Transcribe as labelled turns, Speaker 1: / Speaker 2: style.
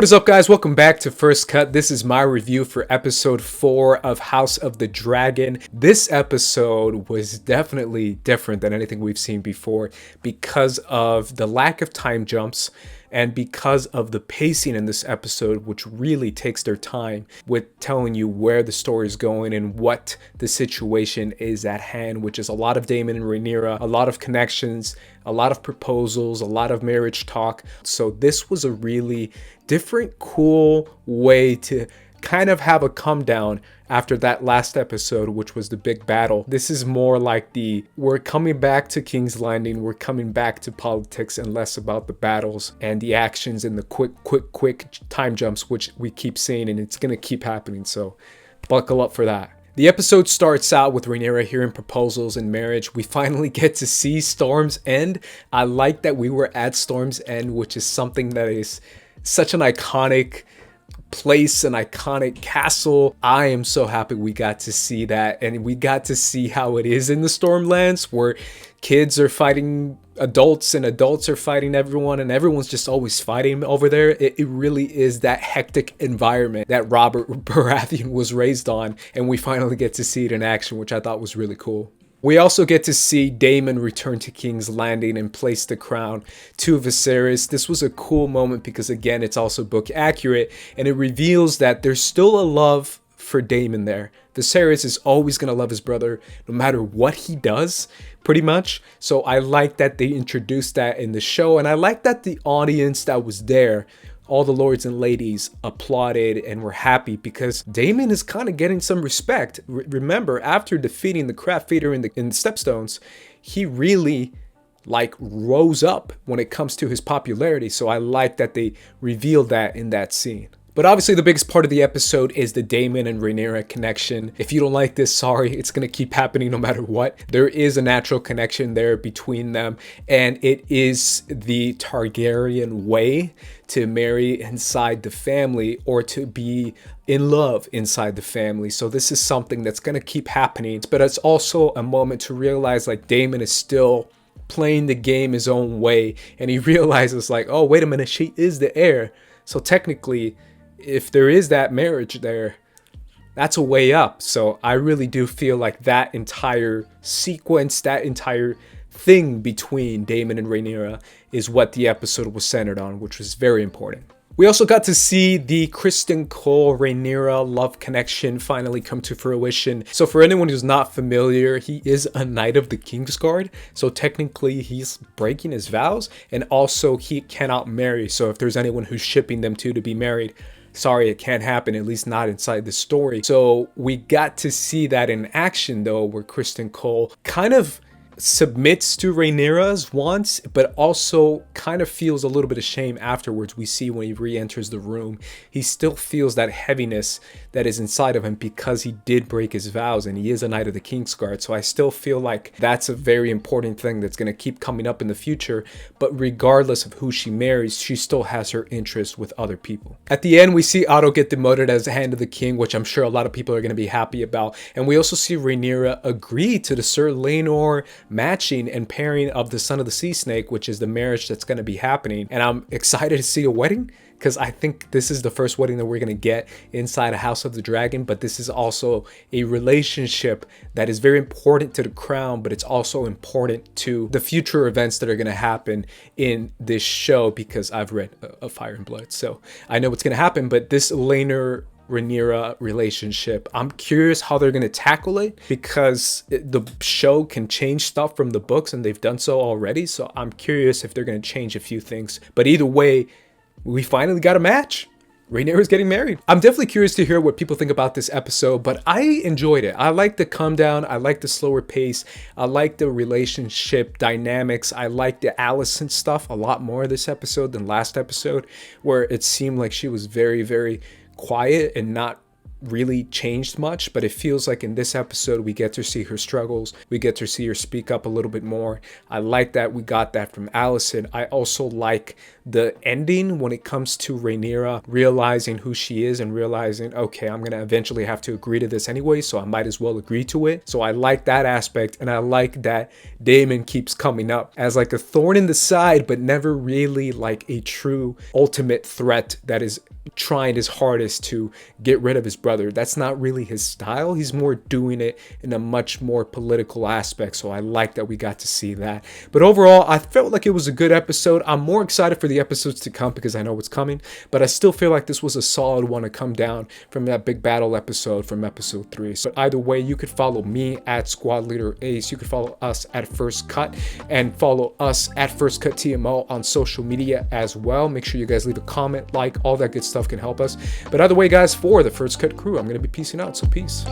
Speaker 1: What is up, guys? Welcome back to First Cut. This is my review for episode 4 of House of the Dragon. This episode was definitely different than anything we've seen before because of the lack of time jumps and because of the pacing in this episode, which really takes their time with telling you where the story is going and what the situation is at hand, which is a lot of Damon and Rhaenyra, a lot of connections, a lot of proposals, a lot of marriage talk. So this was a really different, cool way to kind of have a come down after that last episode, which was the big battle. This is more like we're coming back to King's Landing, we're coming back to politics and less about the battles and the actions and the quick time jumps, which we keep seeing, and it's gonna keep happening, so buckle up for that. The episode starts out with Rhaenyra hearing proposals and marriage. We finally get to see Storm's End. I like that we were at Storm's End, which is something that is such an iconic place, an iconic castle. I am so happy we got to see that, and we got to see how it is in the Stormlands, where kids are fighting adults and adults are fighting everyone, and everyone's just always fighting over there. It really is that hectic environment that Robert Baratheon was raised on, and we finally get to see it in action, which I thought was really cool. We also get to see Daemon return to King's Landing and place the crown to Viserys. This was a cool moment because, again, it's also book accurate, and it reveals that there's still a love for Daemon there. Viserys is always going to love his brother no matter what he does, pretty much. So I like that they introduced that in the show, and I like that the audience that was there, all the lords and ladies, applauded and were happy because Daemon is kind of getting some respect. Remember, after defeating the Craft Feeder in the Stepstones, he really rose up when it comes to his popularity. So I like that they revealed that in that scene. But obviously the biggest part of the episode is the Damon and Rhaenyra connection. If you don't like this, sorry, it's going to keep happening no matter what. There is a natural connection there between them, and it is the Targaryen way to marry inside the family or to be in love inside the family. So this is something that's going to keep happening, but it's also a moment to realize Damon is still playing the game his own way, and he realizes oh, wait a minute, she is the heir. So technically, if there is that marriage there, that's a way up. So I really do feel like that entire sequence, that entire thing between Daemon and Rhaenyra is what the episode was centered on, which was very important. We also got to see the Criston Rhaenyra love connection finally come to fruition. So for anyone who's not familiar, he is a Knight of the Kingsguard. So technically he's breaking his vows, and also he cannot marry. So if there's anyone who's shipping them to be married, sorry, it can't happen, at least not inside the story. So we got to see that in action though, where Criston Cole kind of submits to Rhaenyra's wants, but also kind of feels a little bit of shame afterwards. We see when he re-enters the room, he still feels that heaviness that is inside of him because he did break his vows, and he is a Knight of the Kingsguard. So I still feel like that's a very important thing that's going to keep coming up in the future. But regardless of who she marries, she still has her interest with other people. At the end, we see Otto get demoted as Hand of the King, which I'm sure a lot of people are going to be happy about. And we also see Rhaenyra agree to the Sir Laenor matching and pairing of the Son of the Sea Snake, which is the marriage that's going to be happening. And I'm excited to see a wedding because I think this is the first wedding that we're going to get inside a House of the Dragon. But this is also a relationship that is very important to the crown, but it's also important to the future events that are going to happen in this show, because I've read Fire and Blood, so I know what's going to happen. But this Laenor Rhaenyra relationship, I'm curious how they're going to tackle it, because the show can change stuff from the books, and they've done so already. So I'm curious if they're going to change a few things. But either way, we finally got a match. Rhaenyra's getting married. I'm definitely curious to hear what people think about this episode, but I enjoyed it. I like the come down. I like the slower pace. I like the relationship dynamics. I like the Alicent stuff a lot more this episode than last episode, where it seemed like she was very, very quiet and not really changed much, but it feels like in this episode we get to see her struggles, we get to see her speak up a little bit more. I like that we got that from Alicent. I also like the ending when it comes to Rhaenyra realizing who she is and realizing, okay, I'm gonna eventually have to agree to this anyway, so I might as well agree to it. So I like that aspect, and I like that Daemon keeps coming up as like a thorn in the side, but never really like a true ultimate threat that is trying his hardest to get rid of his brother. That's not really his style. He's more doing it in a much more political aspect, so I like that we got to see that. But overall, I felt like it was a good episode. I'm more excited for the episodes to come because I know what's coming, but I still feel like this was a solid one to come down from that big battle episode from episode 3. So either way, you could follow me at Squad Leader Ace, you could follow us at First Cut, and follow us at First Cut TMO on social media as well. Make sure you guys leave a comment, like, all that good stuff can help us. But either way, guys, for the First Cut crew, I'm going to be peacing out, so peace.